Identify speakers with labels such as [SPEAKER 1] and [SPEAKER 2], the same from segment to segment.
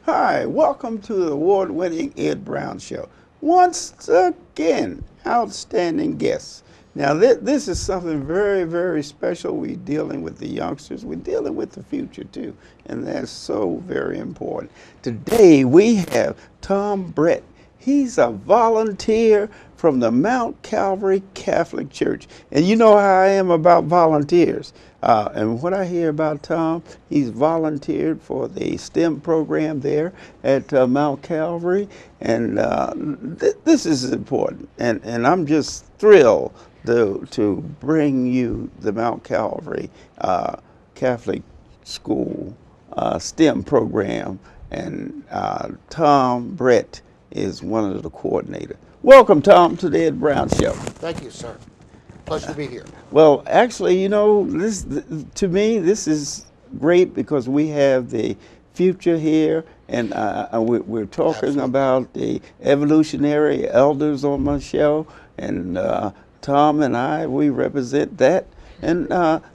[SPEAKER 1] Hi, welcome to the award-winning Ed Brown Show. Once again, outstanding guests. Now, this is something very, very special. We're dealing with the youngsters. We're dealing with the future, too, and that's so very important. Today, we have Tom Brett. He's a volunteer from the Mount Calvary Catholic Church. And you know how I am about volunteers. And what I hear about Tom, he's volunteered for the STEM program there at Mount Calvary. And this is important. And I'm just thrilled to bring you the Mount Calvary Catholic School STEM program. And Tom Brett is one of the coordinators. Welcome, Tom, to the Ed Brown Show.
[SPEAKER 2] Thank you, sir. Pleasure to be here.
[SPEAKER 1] Well, actually, you know, to me, this is great because we have the future here, and we're talking
[SPEAKER 2] Absolutely.
[SPEAKER 1] about the evolutionary elders on my show, and Tom and I, we represent that. And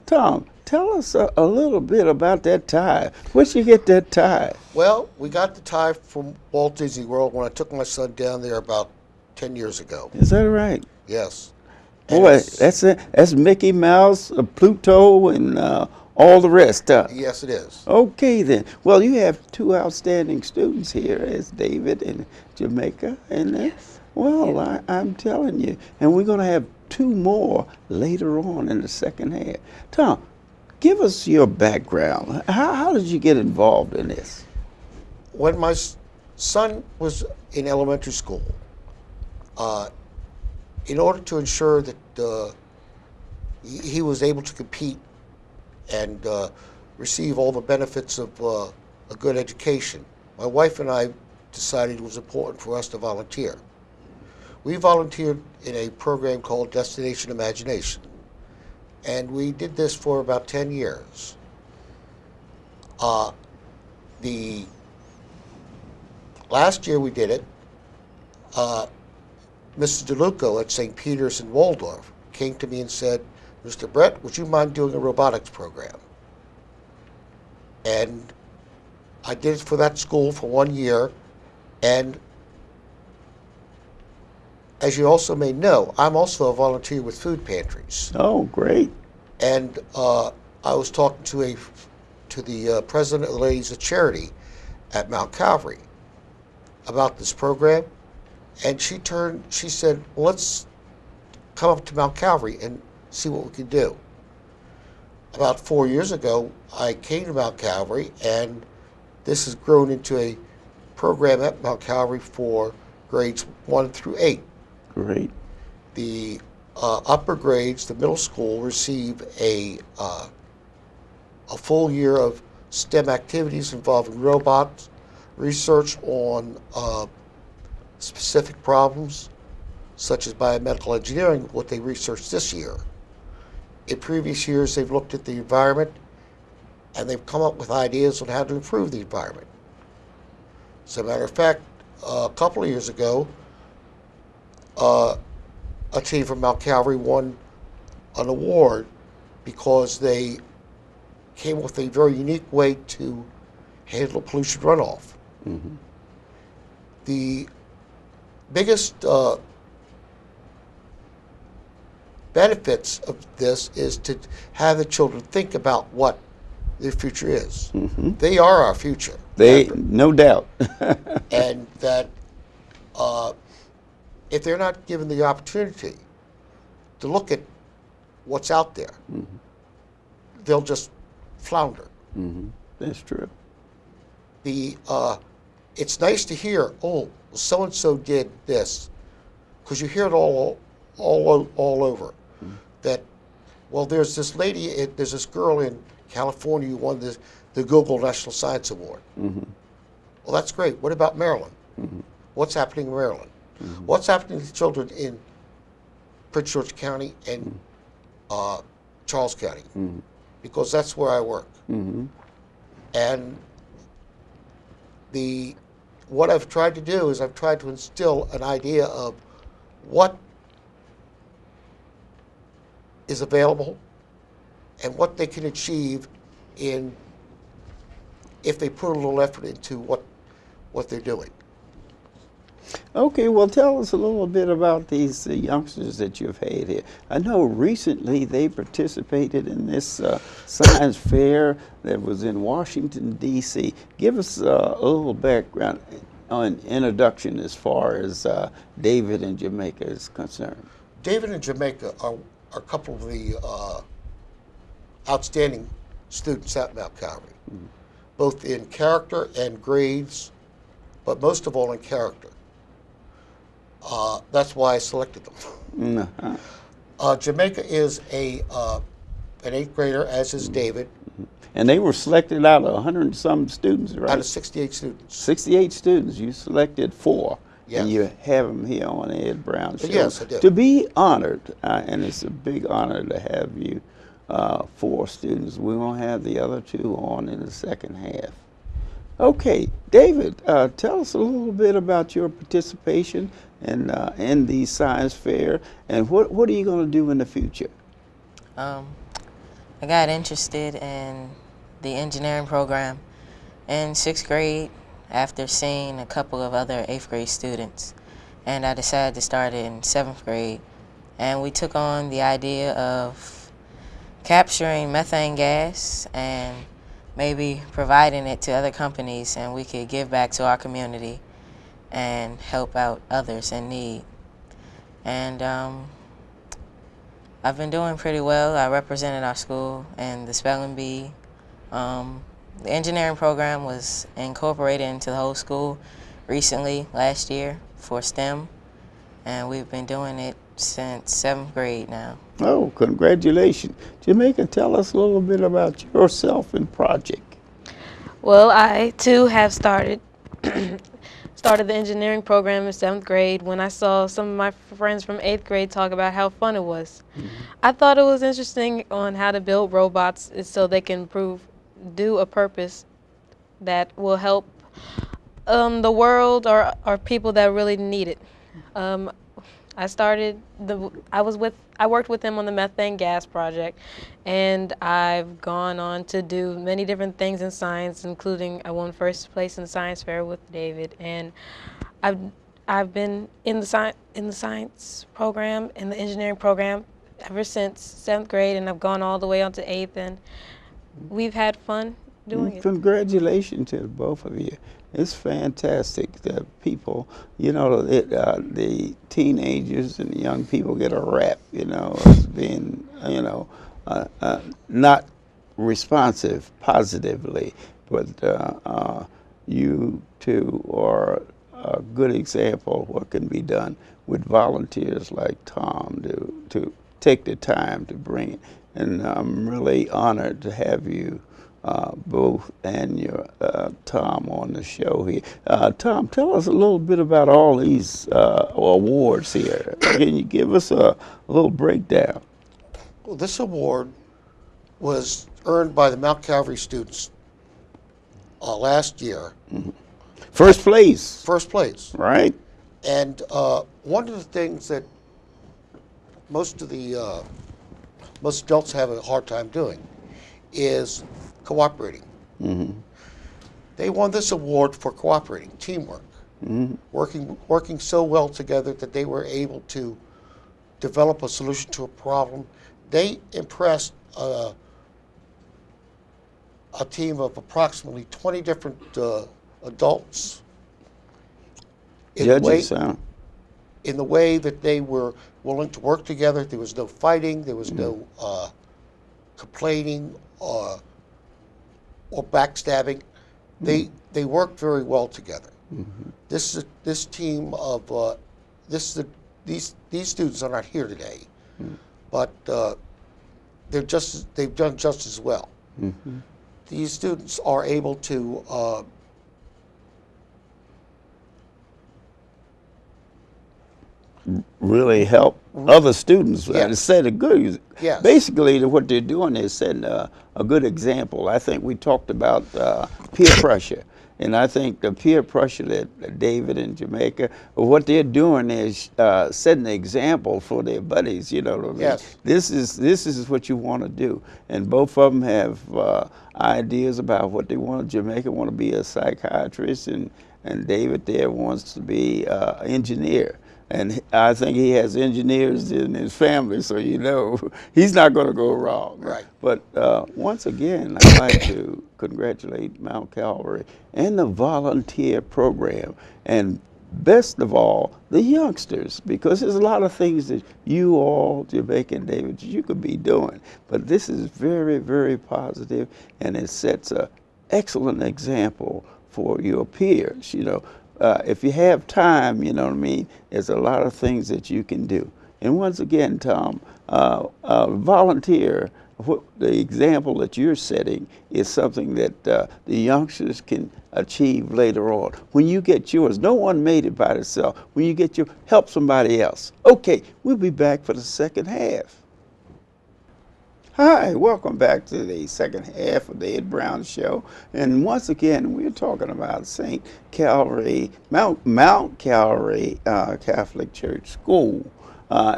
[SPEAKER 1] Tom, tell us a little bit about that tie. Where'd you get that tie?
[SPEAKER 2] Well, we got the tie from Walt Disney World when I took my son down there about 10 years ago.
[SPEAKER 1] Is that right?
[SPEAKER 2] Yes. And
[SPEAKER 1] Boy, that's Mickey Mouse, Pluto, and all the rest.
[SPEAKER 2] Yes, it is.
[SPEAKER 1] Okay, then. Well, you have two outstanding students here, as David in Jamaica, and well, I'm telling you, and we're going to have two more later on in the second half. Tom, give us your background. How did you get involved in this?
[SPEAKER 2] When my son was in elementary school, in order to ensure that he was able to compete and receive all the benefits of a good education, my wife and I decided it was important for us to volunteer. We volunteered in a program called Destination Imagination, and we did this for about 10 years. The last year we did it, Mrs. DeLuco at St. Peter's in Waldorf came to me and said, "Mr. Brett, would you mind doing a robotics program?" And I did it for that school for 1 year, and as you also may know, I'm also a volunteer with food pantries.
[SPEAKER 1] Oh, great.
[SPEAKER 2] And I was talking to the president of the Ladies of Charity at Mount Calvary about this program, and she said, well, let's come up to Mount Calvary and see what we can do. About 4 years ago, I came to Mount Calvary, and this has grown into a program at Mount Calvary for grades 1 through 8.
[SPEAKER 1] Great.
[SPEAKER 2] The upper grades, the middle school, receive a full year of STEM activities involving robots, research on specific problems such as biomedical engineering, what they researched this year. In previous years, they've looked at the environment and they've come up with ideas on how to improve the environment. As a matter of fact, a couple of years ago, a team from Mount Calvary won an award because they came up with a very unique way to handle pollution runoff.
[SPEAKER 1] Mm-hmm.
[SPEAKER 2] The biggest benefits of this is to have the children think about what their future is.
[SPEAKER 1] Mm-hmm.
[SPEAKER 2] They are our future.
[SPEAKER 1] No doubt.
[SPEAKER 2] And that if they're not given the opportunity to look at what's out there,
[SPEAKER 1] mm-hmm.
[SPEAKER 2] they'll just flounder.
[SPEAKER 1] Mm-hmm. That's true.
[SPEAKER 2] It's nice to hear, oh, so and so did this, because you hear it all over. Mm-hmm. That, well, there's this lady, there's this girl in California who won the Google National Science Award.
[SPEAKER 1] Mm-hmm.
[SPEAKER 2] Well, that's great. What about Maryland?
[SPEAKER 1] Mm-hmm.
[SPEAKER 2] What's happening in Maryland?
[SPEAKER 1] Mm-hmm.
[SPEAKER 2] What's happening to children in Prince George County and Charles County?
[SPEAKER 1] Mm-hmm.
[SPEAKER 2] Because that's where I work.
[SPEAKER 1] Mm-hmm.
[SPEAKER 2] And what I've tried to do is I've tried to instill an idea of what is available and what they can achieve if they put a little effort into what what they're doing.
[SPEAKER 1] Okay, well, tell us a little bit about these youngsters that you've had here. I know recently they participated in this science fair that was in Washington, D.C. Give us a little background on introduction as far as David in Jamaica is concerned.
[SPEAKER 2] David and Jamaica are a couple of the outstanding students at Mount Calvary, both in character and grades, but most of all in character. That's why I selected them. Jamaica is an 8th grader, as is David.
[SPEAKER 1] And they were selected out of 100 and some students, right?
[SPEAKER 2] Out of 68 students.
[SPEAKER 1] 68 students. You selected 4.
[SPEAKER 2] Yes.
[SPEAKER 1] And you have them here on the Ed Brown Show.
[SPEAKER 2] Yes, I did.
[SPEAKER 1] To be honored, and it's a big honor to have you 4 students. We're going to have the other 2 on in the second half. Okay, David, tell us a little bit about your participation in the science fair, and what are you going to do in the future?
[SPEAKER 3] I got interested in the engineering program in 6th grade after seeing a couple of other 8th grade students, and I decided to start it in 7th grade. And we took on the idea of capturing methane gas and maybe providing it to other companies, and we could give back to our community and help out others in need. And I've been doing pretty well. I represented our school in the spelling bee. The engineering program was incorporated into the whole school recently, last year, for STEM, and we've been doing it since 7th grade now.
[SPEAKER 1] Oh, congratulations. Jamaica, tell us a little bit about yourself and project.
[SPEAKER 4] Well, I too have started the engineering program in 7th grade when I saw some of my friends from 8th grade talk about how fun it was. I thought it was interesting on how to build robots so they can do a purpose that will help the world or people that really need it. I worked with them on the methane gas project, and I've gone on to do many different things in science, including I won first place in the science fair with David, and I've been in the science program, in the engineering program, ever since 7th grade, and I've gone all the way on to 8th, and we've had fun doing it.
[SPEAKER 1] Congratulations to both of you. It's fantastic that people, you know, the teenagers and the young people get a rap, you know, as being, you know, not responsive positively, but you two are a good example of what can be done with volunteers like Tom to take the time to bring it. And I'm really honored to have you both and your Tom on the show here. Tom, tell us a little bit about all these awards here. Can you give us a little breakdown?
[SPEAKER 2] Well, this award was earned by the Mount Calvary students last year.
[SPEAKER 1] First place.
[SPEAKER 2] First place.
[SPEAKER 1] Right.
[SPEAKER 2] And one of the things that most adults have a hard time doing is cooperating. They won this award for cooperating, teamwork, working so well together that they were able to develop a solution to a problem. They impressed a team of approximately 20 different adults in the way that they were willing to work together. There was no fighting, there was no complaining or backstabbing. They worked very well together. This team of these students are not here today, but they've done just as well. These students are able to
[SPEAKER 1] really help other students.
[SPEAKER 2] Yes.
[SPEAKER 1] Set a good.
[SPEAKER 2] Yes.
[SPEAKER 1] Basically, what they're doing is setting a good example. I think we talked about peer pressure, and I think the peer pressure that David in Jamaica, what they're doing is setting an example for their buddies. You know what I mean?
[SPEAKER 2] Yes.
[SPEAKER 1] This is what you want to do, and both of them have ideas about what they want. Jamaica want to be a psychiatrist, and and David there wants to be an engineer. And I think he has engineers in his family, so you know he's not going to go wrong.
[SPEAKER 2] Right.
[SPEAKER 1] But once again, I'd like to congratulate Mount Calvary and the volunteer program, and best of all, the youngsters, because there's a lot of things that you all, Jamaica and David, you could be doing. But this is very, very positive, and it sets an excellent example for your peers, you know. If you have time, you know what I mean, there's a lot of things that you can do. And once again, Tom, volunteer, the example that you're setting is something that the youngsters can achieve later on. When you get yours, no one made it by themselves. When you get your, help somebody else. Okay, we'll be back for the second half. Hi, welcome back to the second half of the Ed Brown Show. And once again, we're talking about St. Calvary, Mount Calvary Catholic Church School,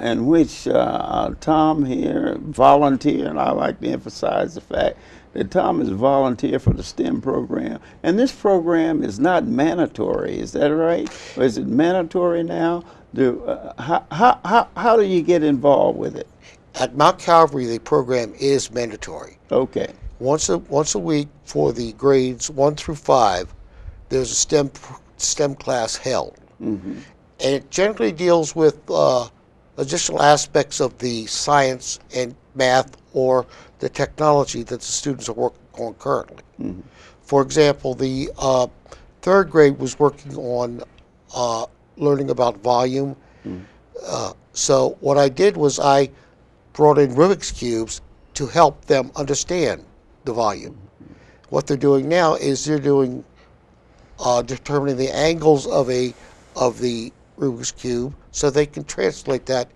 [SPEAKER 1] in which Tom here, volunteer, and I like to emphasize the fact that Tom is volunteer for the STEM program. And this program is not mandatory, is that right? Or is it mandatory now? How do you get involved with it?
[SPEAKER 2] At Mount Calvary, the program is mandatory.
[SPEAKER 1] Okay.
[SPEAKER 2] Once a week for the grades 1 through 5, there's a STEM class held.
[SPEAKER 1] Mm-hmm.
[SPEAKER 2] And it generally deals with additional aspects of the science and math or the technology that the students are working on currently.
[SPEAKER 1] Mm-hmm.
[SPEAKER 2] For example, the 3rd grade was working on learning about volume.
[SPEAKER 1] Mm-hmm.
[SPEAKER 2] So what I did was I brought in Rubik's Cubes to help them understand the volume. What they're doing now is they're doing determining the angles of the Rubik's Cube so they can translate that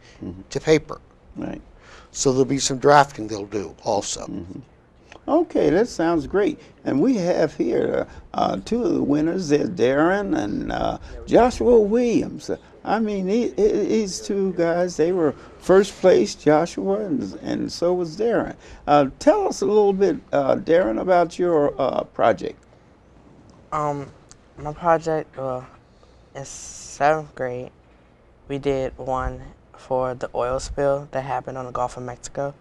[SPEAKER 2] to paper.
[SPEAKER 1] Right.
[SPEAKER 2] So there'll be some drafting they'll do also.
[SPEAKER 1] Mm-hmm. Okay, that sounds great. And we have here 2 of the winners. There's Darren and Joshua Williams. I mean, these 2 guys, they were first place, Joshua, and so was Darren. Tell us a little bit, Darren, about your project.
[SPEAKER 5] My project, in 7th grade, we did one for the oil spill that happened on the Gulf of Mexico.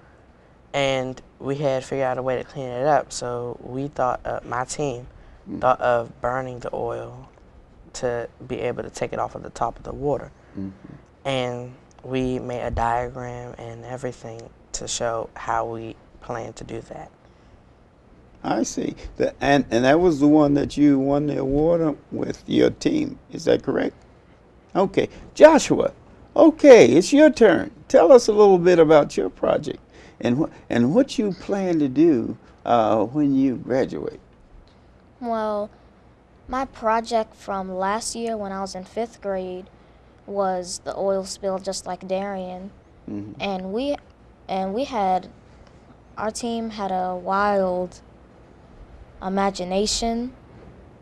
[SPEAKER 5] And we had figured out a way to clean it up, so we thought, my team thought of burning the oil to be able to take it off of the top of the water.
[SPEAKER 1] Mm-hmm.
[SPEAKER 5] And we made a diagram and everything to show how we plan to do that.
[SPEAKER 1] I see. And that was the one that you won the award with your team. Is that correct? Okay. Joshua, okay, it's your turn. Tell us a little bit about your project and what you plan to do when you graduate.
[SPEAKER 6] Well, my project from last year when I was in 5th grade was the oil spill, just like Darian.
[SPEAKER 1] Mm-hmm.
[SPEAKER 6] And our team had a wild imagination.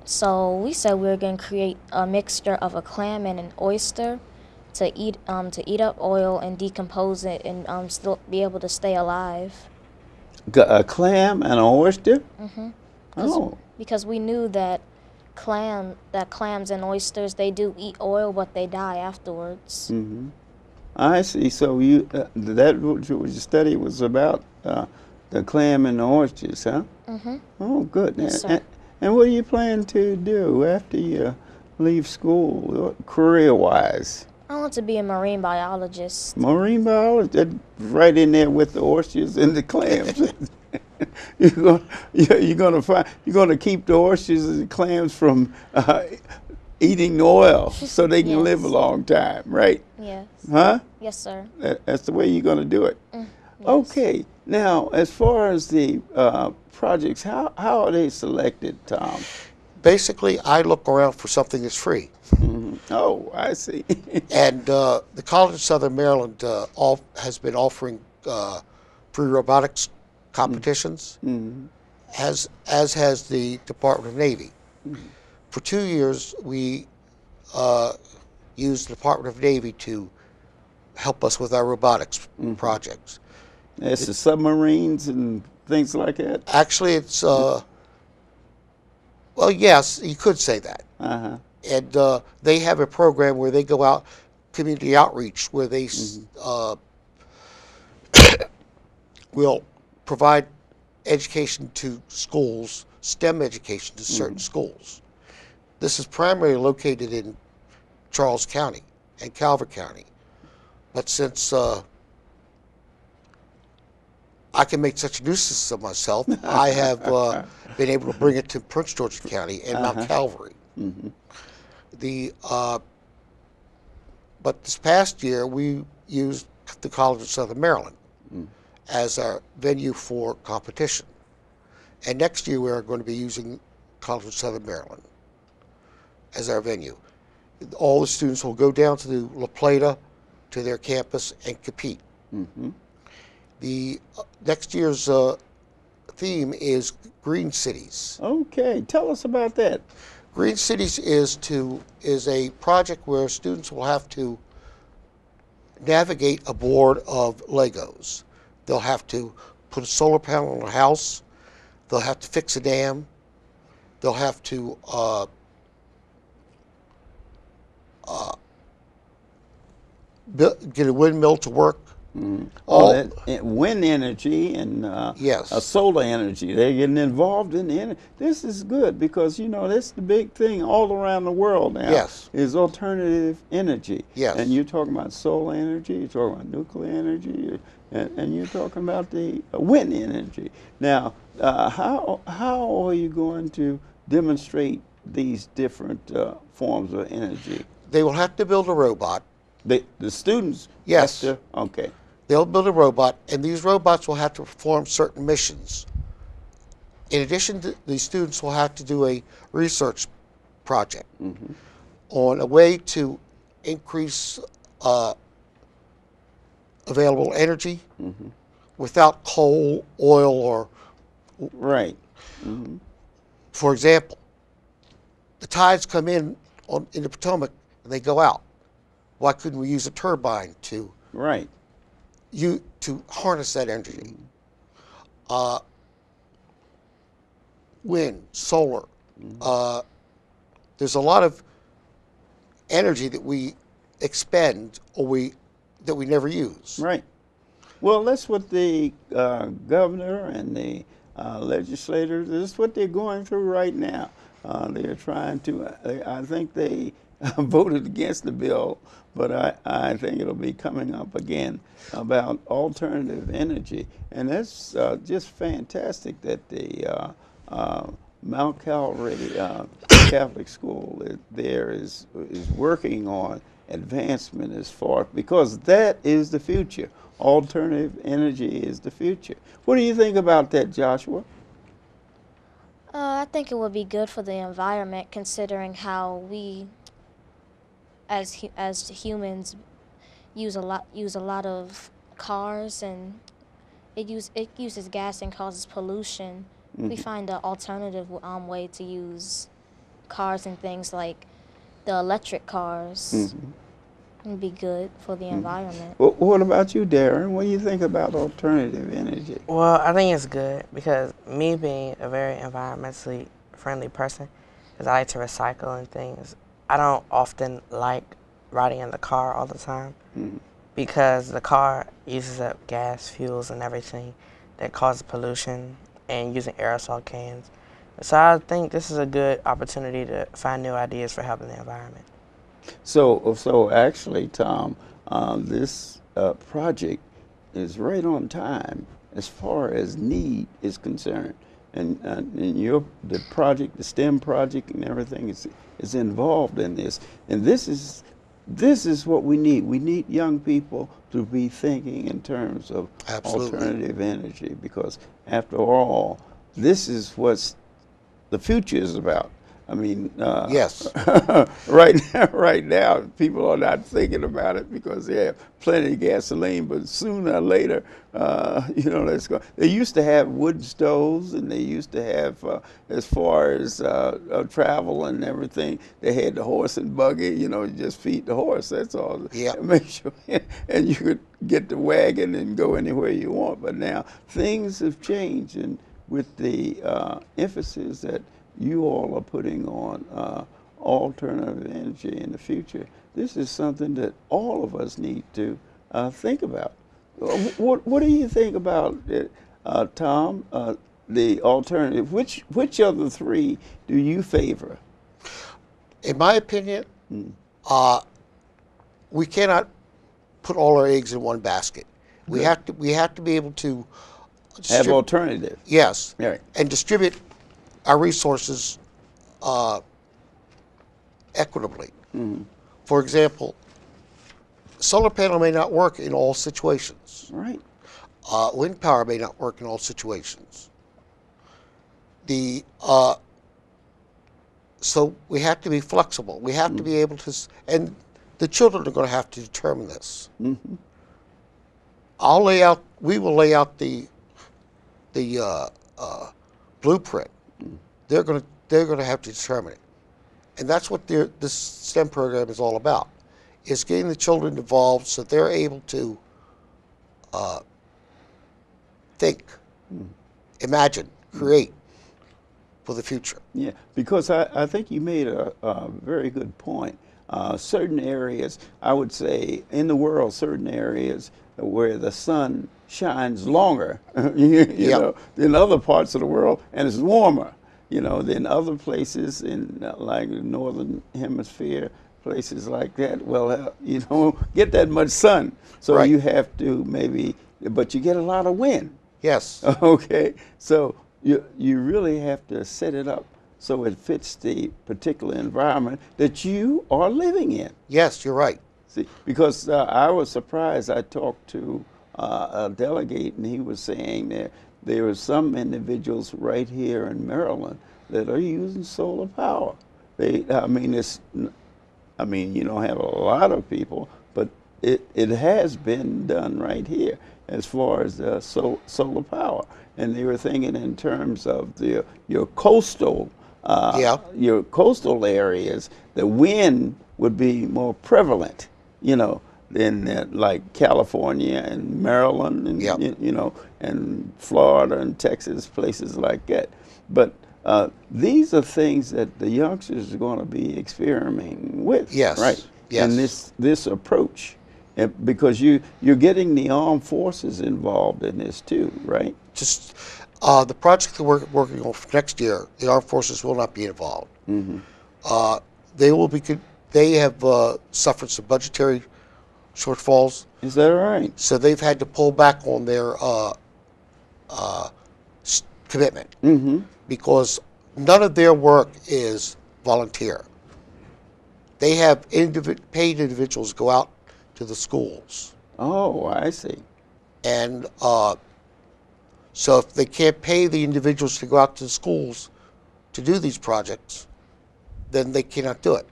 [SPEAKER 6] So we said we were going to create a mixture of a clam and an oyster to eat up oil and decompose it and still be able to stay alive.
[SPEAKER 1] A clam and an oyster?
[SPEAKER 6] Mm-hmm.
[SPEAKER 1] Oh.
[SPEAKER 6] Because we knew that clams and oysters, they do eat oil, but they die afterwards.
[SPEAKER 1] Mm-hmm. I see. So that what your study was about, the clam and the oysters, huh?
[SPEAKER 6] Mm-hmm.
[SPEAKER 1] Oh, good.
[SPEAKER 6] Yes, sir.
[SPEAKER 1] And what do you plan to do after you leave school, career-wise?
[SPEAKER 6] I want to be a marine biologist.
[SPEAKER 1] Marine biologist, that's right in there with the oysters and the clams. You're gonna keep the oysters and the clams from eating the oil, so they can
[SPEAKER 6] Yes.
[SPEAKER 1] live a long time, right?
[SPEAKER 6] Yes.
[SPEAKER 1] Huh?
[SPEAKER 6] Yes, sir.
[SPEAKER 1] That's the way you're gonna do it.
[SPEAKER 6] Yes.
[SPEAKER 1] Okay. Now, as far as the projects, how are they selected, Tom?
[SPEAKER 2] Basically, I look around for something that's free.
[SPEAKER 1] Mm-hmm. Oh, I see.
[SPEAKER 2] And the College of Southern Maryland has been offering free robotics competitions,
[SPEAKER 1] Mm-hmm.
[SPEAKER 2] as has the Department of Navy.
[SPEAKER 1] Mm-hmm.
[SPEAKER 2] For 2 years, we used the Department of Navy to help us with our robotics projects.
[SPEAKER 1] It's the submarines and things like that.
[SPEAKER 2] Actually, it's well, yes, you could say that.
[SPEAKER 1] Uh-huh.
[SPEAKER 2] and they have a program where they go out, community outreach, where they will provide education to schools, STEM education to certain schools. This is primarily located in Charles County and Calvary County. But since I can make such a nuisance of myself, I have been able to bring it to Prince George County and Mount Calvary. The but this past year we used the College of Southern Maryland as our venue for competition, and next year we are going to be using College of Southern Maryland as our venue. All the students will go down to La Plata, to their campus, and compete. The next year's theme is Green Cities.
[SPEAKER 1] Okay, tell us about that.
[SPEAKER 2] Green Cities is a project where students will have to navigate a board of Legos. They'll have to put a solar panel on a house. They'll have to fix a dam. They'll have to get a windmill to work.
[SPEAKER 1] All that wind energy and
[SPEAKER 2] Yes.
[SPEAKER 1] solar energy. They're getting involved in the energy. This is good because, you know, that's the big thing all around the world now.
[SPEAKER 2] Yes.
[SPEAKER 1] Is alternative energy.
[SPEAKER 2] Yes.
[SPEAKER 1] And you're talking about solar energy, you're talking about nuclear energy, and you're talking about the wind energy. Now, how are you going to demonstrate these different forms of energy?
[SPEAKER 2] They will have to build a robot.
[SPEAKER 1] The students
[SPEAKER 2] Yes.
[SPEAKER 1] have to, okay.
[SPEAKER 2] They'll build a robot, and these robots will have to perform certain missions. In addition, the students will have to do a research project on a way to increase available energy without coal, oil, or,
[SPEAKER 1] Right.
[SPEAKER 2] for example, the tides come in the Potomac and they go out. Why couldn't we use a turbine to
[SPEAKER 1] Right.
[SPEAKER 2] harness that energy? Wind, solar. There's a lot of energy that we expend or that we never use.
[SPEAKER 1] Right. Well, that's what the governor and the legislators, this is what they're going through right now. They're trying to, I think they voted against the bill, but I think it'll be coming up again about alternative energy. And that's just fantastic that the Mount Calvary Catholic School there is working on advancement as far, because that is the future. Alternative energy is the future. What do you think about that, Joshua?
[SPEAKER 6] I think it would be good for the environment, considering how we, as humans, use a lot of cars, and it uses gas and causes pollution. We find an alternative way to use cars and things like the electric cars. It'd be good for the environment.
[SPEAKER 1] Well, what about you, Darren? What do you think about alternative energy?
[SPEAKER 5] Well, I think it's good because me being a very environmentally friendly person, because I like to recycle and things, I don't often like riding in the car all the time because the car uses up gas, fuels, and everything that causes pollution, and using aerosol cans. So I think this is a good opportunity to find new ideas for helping the environment.
[SPEAKER 1] So actually, Tom, this project is right on time as far as need is concerned, and the project, the STEM project, and everything is involved in this. And this is what we need. We need young people to be thinking in terms of alternative energy, because after all, this is what the future is about. I mean,
[SPEAKER 2] Yes.
[SPEAKER 1] right now, people are not thinking about it because they have plenty of gasoline. But sooner or later, let's go. They used to have wood stoves, and they used to have, as far as travel and everything, they had the horse and buggy. You just feed the horse. That's all.
[SPEAKER 2] Yeah.
[SPEAKER 1] Make sure, and you could get the wagon and go anywhere you want. But now things have changed, and with the emphasis that you all are putting on alternative energy in the future, this is something that all of us need to think about. What do you think about it, Tom? The alternative. Which of the three do you favor?
[SPEAKER 2] In my opinion, we cannot put all our eggs in one basket. We have to be able to
[SPEAKER 1] Have alternative.
[SPEAKER 2] Yes,
[SPEAKER 1] Right.
[SPEAKER 2] and distribute our resources equitably. For example, solar panel may not work in all situations.
[SPEAKER 1] Right.
[SPEAKER 2] Wind power may not work in all situations. So we have to be flexible. We have to be able to, and the children are going to have to determine this. We will lay out the blueprint. They're going to have to determine it, and that's what this STEM program is all about. Is getting the children involved so they're able to think, imagine, create for the future.
[SPEAKER 1] Yeah, because I think you made a very good point. Certain areas, I would say, in the world, certain areas where the sun shines longer, you know, than other parts of the world, and it's warmer, you know, than other places in like the northern hemisphere, places like that. Well, you don't get that much sun, so
[SPEAKER 2] Right.
[SPEAKER 1] you have to maybe, but you get a lot of wind.
[SPEAKER 2] Yes.
[SPEAKER 1] Okay, so you really have to set it up so it fits the particular environment that you are living in.
[SPEAKER 2] Yes, you're right.
[SPEAKER 1] See, because I was surprised. I talked to a delegate, and he was saying that there are some individuals right here in Maryland that are using solar power. I mean, you don't have a lot of people, but it has been done right here as far as solar power. And they were thinking in terms of your coastal areas, the wind would be more prevalent, you know, than like California and Maryland and you know, and Florida and Texas, places like that. But these are things that the youngsters are going to be experimenting with,
[SPEAKER 2] Yes.
[SPEAKER 1] right?
[SPEAKER 2] Yes.
[SPEAKER 1] And this approach, because you're getting the armed forces involved in this too, right?
[SPEAKER 2] Just the project that we're working on for next year, the armed forces will not be involved. They have suffered some budgetary shortfalls,
[SPEAKER 1] Is that right?
[SPEAKER 2] so they've had to pull back on their commitment because none of their work is volunteer. They have paid individuals go out to the schools,
[SPEAKER 1] Oh, I see.
[SPEAKER 2] and so if they can't pay the individuals to go out to the schools to do these projects, then they cannot do it.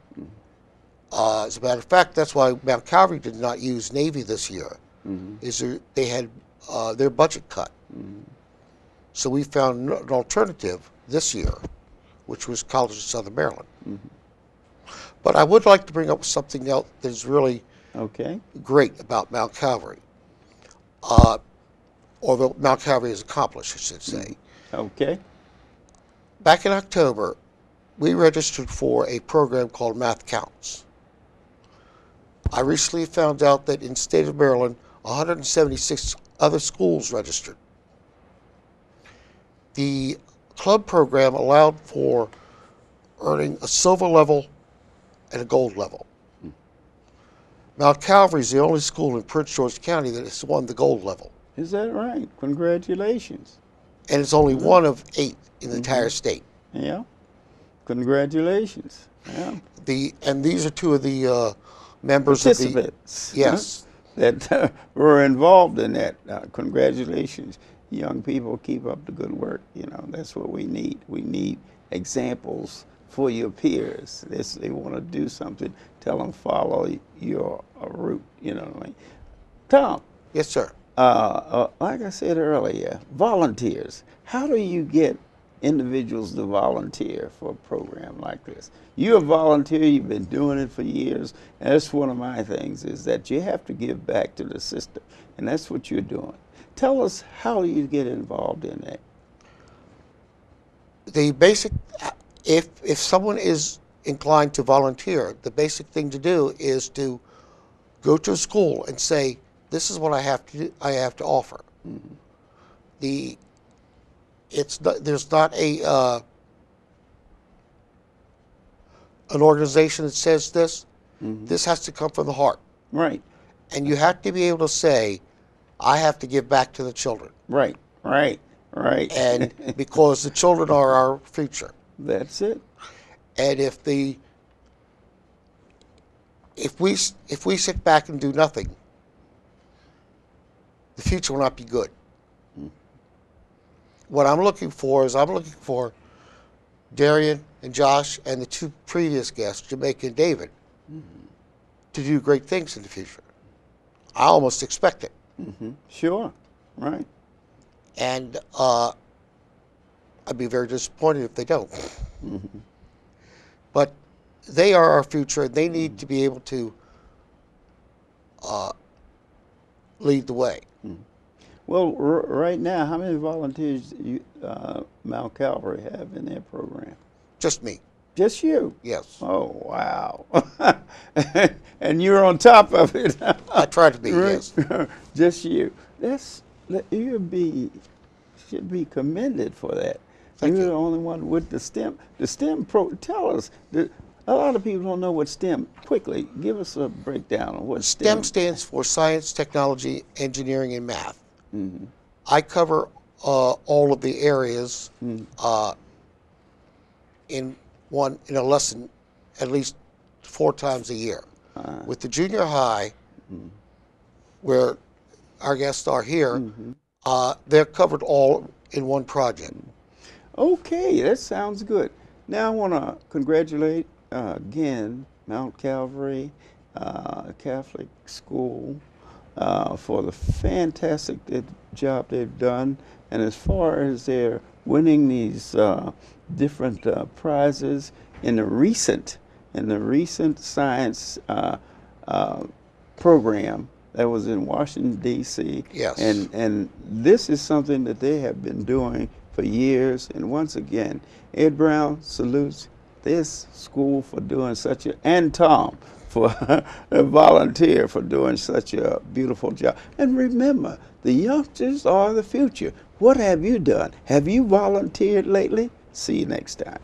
[SPEAKER 2] As a matter of fact, that's why Mount Calvary did not use Navy this year. They had their budget cut. So we found an alternative this year, which was College of Southern Maryland. But I would like to bring up something else that is really great about Mount Calvary, or Mount Calvary has accomplished, I should say.
[SPEAKER 1] Okay.
[SPEAKER 2] Back in October, we registered for a program called Math Counts. I recently found out that in the state of Maryland, 176 other schools registered. The club program allowed for earning a silver level and a gold level. Mount Calvary is the only school in Prince George County that has won the gold level.
[SPEAKER 1] Is that right? Congratulations.
[SPEAKER 2] And it's only one of 8 in the entire state.
[SPEAKER 1] Yeah. Congratulations. Yeah.
[SPEAKER 2] And these are 2 of the members
[SPEAKER 1] Participants.
[SPEAKER 2] of the... Yes.
[SPEAKER 1] That were involved in that. Congratulations. Young people, keep up the good work. You know, that's what we need. We need examples for your peers. If they want to do something, tell them follow your route. You know what I mean? Tom.
[SPEAKER 2] Yes, sir.
[SPEAKER 1] Like I said earlier, volunteers. How do you get individuals to volunteer for a program like this? You're a volunteer, you've been doing it for years, and that's one of my things, is that you have to give back to the system, and that's what you're doing. Tell us, how do you get involved in that?
[SPEAKER 2] The basic, if someone is inclined to volunteer, the basic thing to do is to go to a school and say, "This is what I have to do, I have to offer." There's not an organization that says this. This has to come from the heart,
[SPEAKER 1] Right.
[SPEAKER 2] and you have to be able to say, "I have to give back to the children,"
[SPEAKER 1] Right. Right. Right.
[SPEAKER 2] and because the children are our future.
[SPEAKER 1] That's it.
[SPEAKER 2] And if we sit back and do nothing, the future will not be good. What I'm looking for is Darian and Josh and the two previous guests, Jamaica and David, to do great things in the future. I almost expect it.
[SPEAKER 1] Sure. Right.
[SPEAKER 2] And I'd be very disappointed if they don't. But they are our future, and they need to be able to lead the way.
[SPEAKER 1] Well, right now, how many volunteers do you, Mount Calvary have in their program?
[SPEAKER 2] Just me,
[SPEAKER 1] Just you?
[SPEAKER 2] yes.
[SPEAKER 1] Oh, wow. And you're on top of it.
[SPEAKER 2] I try to be,
[SPEAKER 1] Right.
[SPEAKER 2] yes.
[SPEAKER 1] Just you. You should be commended for that.
[SPEAKER 2] Thank
[SPEAKER 1] You're
[SPEAKER 2] you.
[SPEAKER 1] the only one with the STEM. The STEM tell us. A lot of people don't know what STEM. Quickly, give us a breakdown of what
[SPEAKER 2] STEM stands for Science, Technology, Engineering, and Math. I cover all of the areas in a lesson at least 4 times a year. With the junior high, where our guests are here, they're covered all in one project.
[SPEAKER 1] Okay, that sounds good. Now I want to congratulate again Mount Calvary Catholic School for the fantastic job they've done, and as far as their winning these different prizes in the recent science program that was in Washington, D.C.
[SPEAKER 2] Yes.
[SPEAKER 1] And this is something that they have been doing for years. And once again, Ed Brown salutes this school for doing and Tom for a volunteer for doing such a beautiful job. And remember, the youngsters are the future. What have you done? Have you volunteered lately? See you next time.